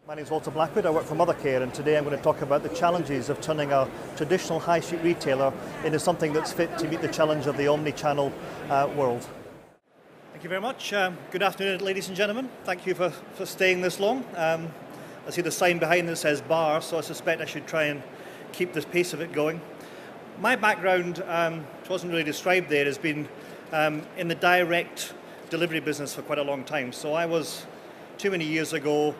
My name is Walter Blackwood, I work for Mothercare, and today I'm going to talk about the challenges of turning a traditional high street retailer into something that's fit to meet the challenge of the omni-channel world. Thank you very much. Good afternoon, ladies and gentlemen. Thank you for staying this long. I see the sign behind that says bar, so I suspect I should try and keep the pace of it going. My background, which wasn't really described there, has been in the direct delivery business for quite a long time. So I was, too many years ago,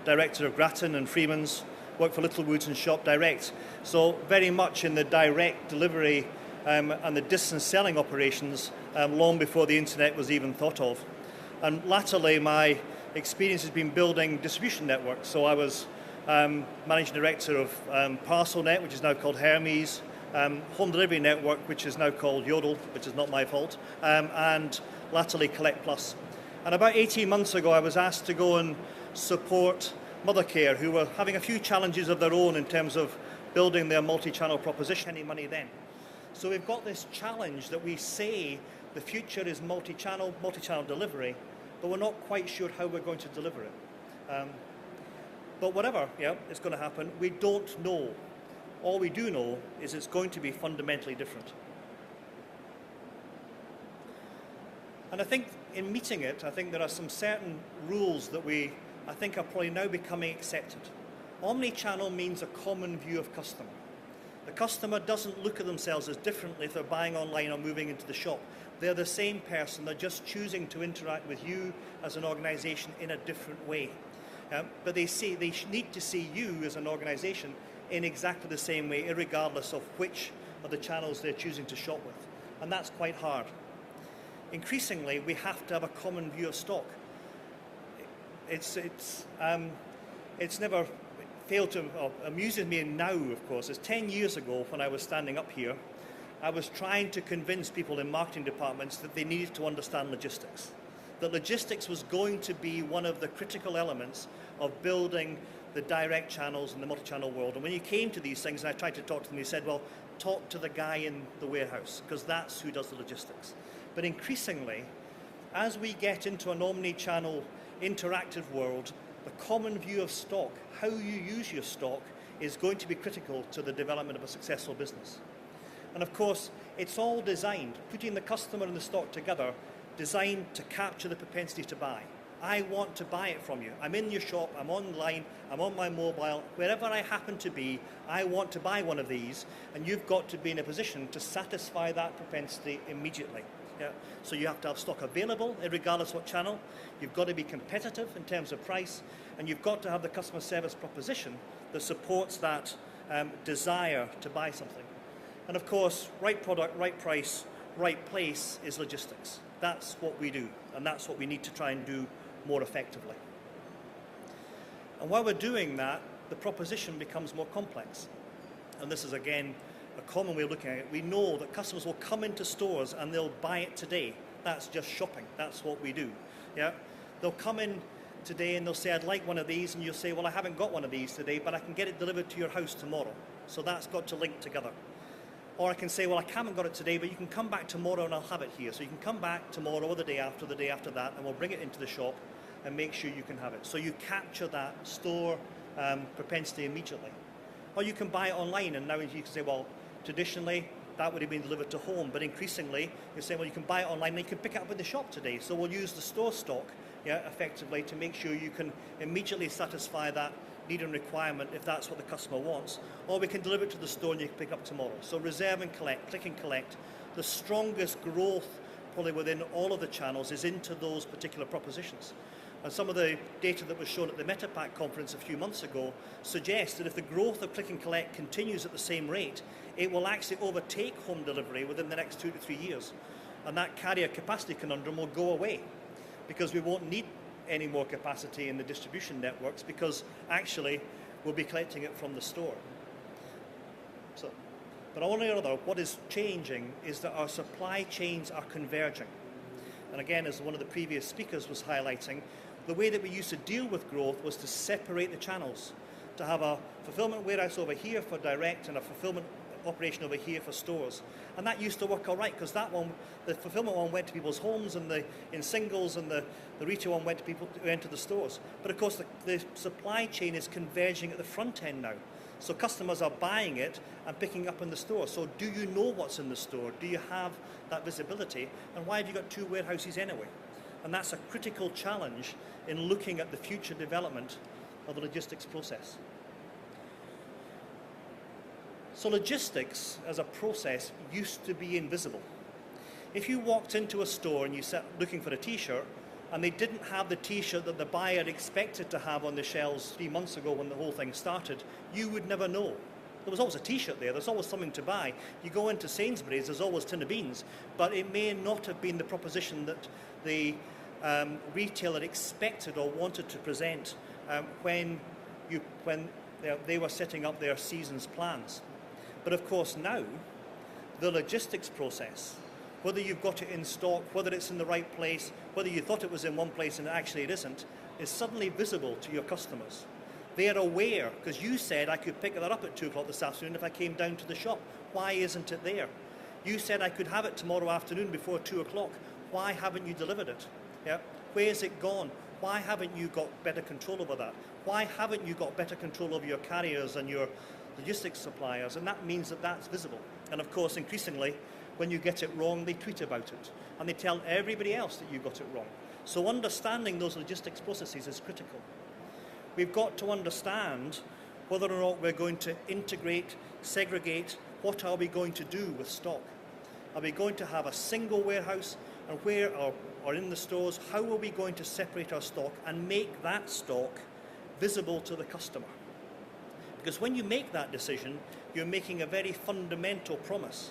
director of Grattan and Freeman's, worked for Littlewoods and Shop Direct. So very much in the direct delivery and the distance selling operations long before the internet was even thought of. And latterly, my experience has been building distribution networks. So I was managing director of ParcelNet, which is now called Hermes, Home Delivery Network, which is now called Yodel, which is not my fault, and latterly Collect Plus. And about 18 months ago, I was asked to go and support Mothercare, who were having a few challenges of their own in terms of building their multi-channel proposition. Any money then. So we've got this challenge that we say the future is multi-channel delivery, but we're not quite sure how we're going to deliver it. But whatever, it's going to happen. We don't know. All we do know is it's going to be fundamentally different. And I think in meeting it, I think there are some certain rules that I think are probably now becoming accepted. Omni-channel means a common view of customer. The customer doesn't look at themselves as differently if they're buying online or moving into the shop. They're the same person, they're just choosing to interact with you as an organization in a different way. But they need to see you as an organization in exactly the same way, irregardless of which of the channels they're choosing to shop with. And that's quite hard. Increasingly, we have to have a common view of stock. It's never failed to amuses me now, of course. It's 10 years ago when I was standing up here, I was trying to convince people in marketing departments that they needed to understand logistics. That logistics was going to be one of the critical elements of building the direct channels in the multi-channel world. And when you came to these things, and I tried to talk to them, he said, well, talk to the guy in the warehouse, because that's who does the logistics. But increasingly, as we get into an omni-channel interactive world, the common view of stock, how you use your stock, is going to be critical to the development of a successful business. And of course, it's all designed, putting the customer and the stock together, designed to capture the propensity to buy. I want to buy it from you. I'm in your shop, I'm online, I'm on my mobile, wherever I happen to be, I want to buy one of these, and you've got to be in a position to satisfy that propensity immediately. So you have to have stock available, regardless of what channel. You've got to be competitive in terms of price, and you've got to have the customer service proposition that supports that desire to buy something. And of course, right product, right price, right place is logistics. That's what we do, and that's what we need to try and do more effectively. And while we're doing that, the proposition becomes more complex. And this is, again, a common way of looking at it. We know that customers will come into stores and they'll buy it today. That's just shopping. That's what we do. They'll come in today and they'll say, I'd like one of these, and you'll say, well, I haven't got one of these today, but I can get it delivered to your house tomorrow. So that's got to link together. Or I can say, well, I haven't got it today, but you can come back tomorrow and I'll have it here. So you can come back tomorrow or the day after that, and we'll bring it into the shop and make sure you can have it. So you capture that store propensity immediately. Or you can buy it online, and now you can say, well, traditionally that would have been delivered to home, but increasingly you say, well, you can buy it online and you can pick it up in the shop today. So we'll use the store stock effectively to make sure you can immediately satisfy that need and requirement if that's what the customer wants. Or we can deliver it to the store and you can pick up tomorrow. So reserve and collect, click and collect. The strongest growth probably within all of the channels is into those particular propositions. And some of the data that was shown at the MetaPack conference a few months ago suggests that if the growth of click and collect continues at the same rate, it will actually overtake home delivery within the next 2 to 3 years. And that carrier capacity conundrum will go away, because we won't need any more capacity in the distribution networks, because actually we'll be collecting it from the store. But on the other, what is changing is that our supply chains are converging. And again, as one of the previous speakers was highlighting, the way that we used to deal with growth was to separate the channels, to have a fulfillment warehouse over here for direct and a fulfillment operation over here for stores. And that used to work all right, because that one, the fulfillment one went to people's homes and in singles, and the retail one went to people who entered the stores. But of course, the supply chain is converging at the front end now. So customers are buying it and picking up in the store. So do you know what's in the store? Do you have that visibility? And why have you got 2 warehouses anyway? And that's a critical challenge in looking at the future development of the logistics process. So logistics as a process used to be invisible. If you walked into a store and you sat looking for a t-shirt, and they didn't have the t-shirt that the buyer expected to have on the shelves 3 months ago when the whole thing started, you would never know. There was always a t-shirt there, there's always something to buy. You go into Sainsbury's, there's always tin of beans, but it may not have been the proposition that the retailer expected or wanted to present when they were setting up their season's plans. But of course now, the logistics process, whether you've got it in stock, whether it's in the right place, whether you thought it was in one place and actually it isn't, is suddenly visible to your customers. They are aware, because you said I could pick that up at 2 o'clock this afternoon if I came down to the shop. Why isn't it there? You said I could have it tomorrow afternoon before 2 o'clock. Why haven't you delivered it? Yeah? Where's it gone? Why haven't you got better control over that? Why haven't you got better control over your carriers and your logistics suppliers? And that means that that's visible. And of course, increasingly, when you get it wrong, they tweet about it. And they tell everybody else that you got it wrong. So understanding those logistics processes is critical. We've got to understand whether or not we're going to integrate, segregate, what are we going to do with stock? Are we going to have a single warehouse, and where or in the stores, how are we going to separate our stock and make that stock visible to the customer? Because when you make that decision, you're making a very fundamental promise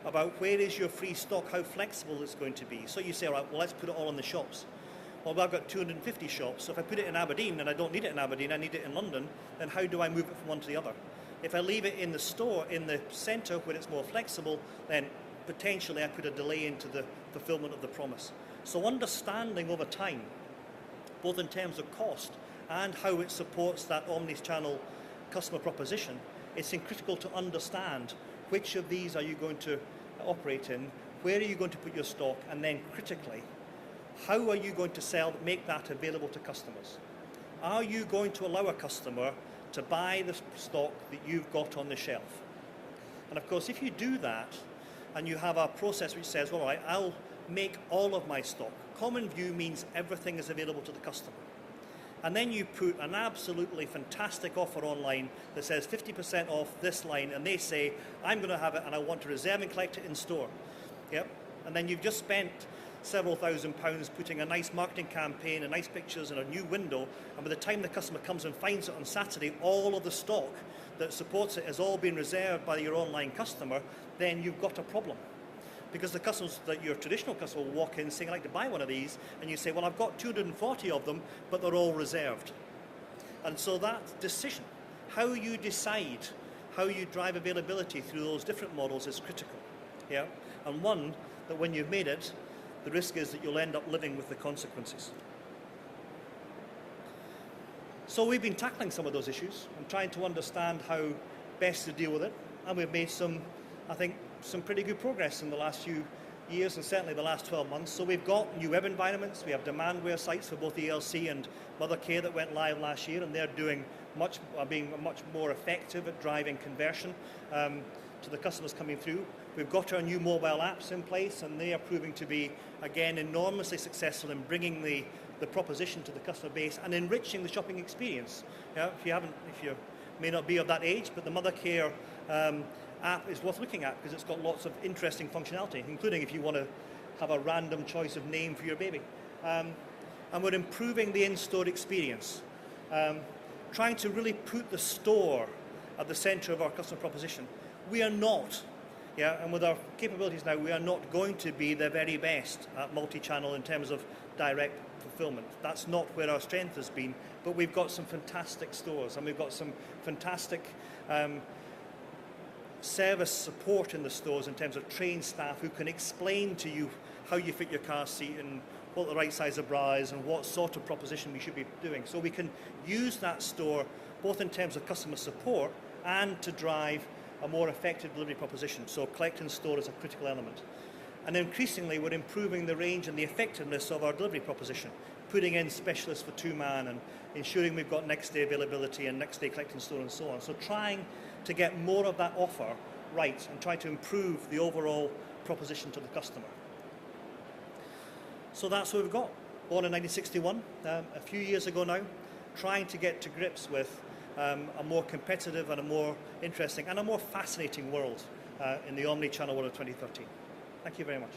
about where is your free stock, how flexible it's going to be. So you say, all right, well, let's put it all in the shops. Well, I've got 250 shops, so if I put it in Aberdeen and I don't need it in Aberdeen, I need it in London, then how do I move it from one to the other? If I leave it in the store, in the centre where it's more flexible, then potentially I put a delay into the fulfillment of the promise. So understanding over time, both in terms of cost and how it supports that omni-channel customer proposition, it's critical to understand which of these are you going to operate in, where are you going to put your stock, and then critically, how are you going to make that available to customers? Are you going to allow a customer to buy the stock that you've got on the shelf? And of course, if you do that, and you have a process which says, all right, I'll make all of my stock. Common view means everything is available to the customer. And then you put an absolutely fantastic offer online that says 50% off this line, and they say, I'm going to have it and I want to reserve and collect it in store. Yep. And then you've just spent several £1,000s putting a nice marketing campaign and nice pictures in a new window, and by the time the customer comes and finds it on Saturday, all of the stock that supports it has all been reserved by your online customer, then you've got a problem. Because the customers, that your traditional customer will walk in saying, I'd like to buy one of these, and you say, well, I've got 240 of them, but they're all reserved. And so that decision, how you decide, how you drive availability through those different models is critical. Yeah? And one, that when you've made it, the risk is that you'll end up living with the consequences. So we've been tackling some of those issues and trying to understand how best to deal with it. And we've made some, I think, some pretty good progress in the last few years, and certainly the last 12 months. So we've got new web environments. We have Demandware sites for both ELC and Mothercare that went live last year, and they're being much more effective at driving conversion to the customers coming through. We've got our new mobile apps in place, and they are proving to be, again, enormously successful in bringing the proposition to the customer base and enriching the shopping experience. Yeah, if you may not be of that age, but the Mothercare app is worth looking at because it's got lots of interesting functionality, including if you want to have a random choice of name for your baby. And we're improving the in-store experience, trying to really put the store at the centre of our customer proposition. We are not, and with our capabilities now, we are not going to be the very best at multi-channel in terms of direct fulfillment. That's not where our strength has been, but we've got some fantastic stores, and we've got some fantastic service support in the stores in terms of trained staff who can explain to you how you fit your car seat and what the right size of bra is and what sort of proposition we should be doing. So we can use that store both in terms of customer support and to drive a more effective delivery proposition. So collect and store is a critical element. And increasingly, we're improving the range and the effectiveness of our delivery proposition, putting in specialists for 2-man and ensuring we've got next day availability and next day collect and store and so on. So trying to get more of that offer right and try to improve the overall proposition to the customer. So that's what we've got. Born in 1961, a few years ago now, trying to get to grips with a more competitive and a more interesting and a more fascinating world in the omni-channel world of 2013. Thank you very much.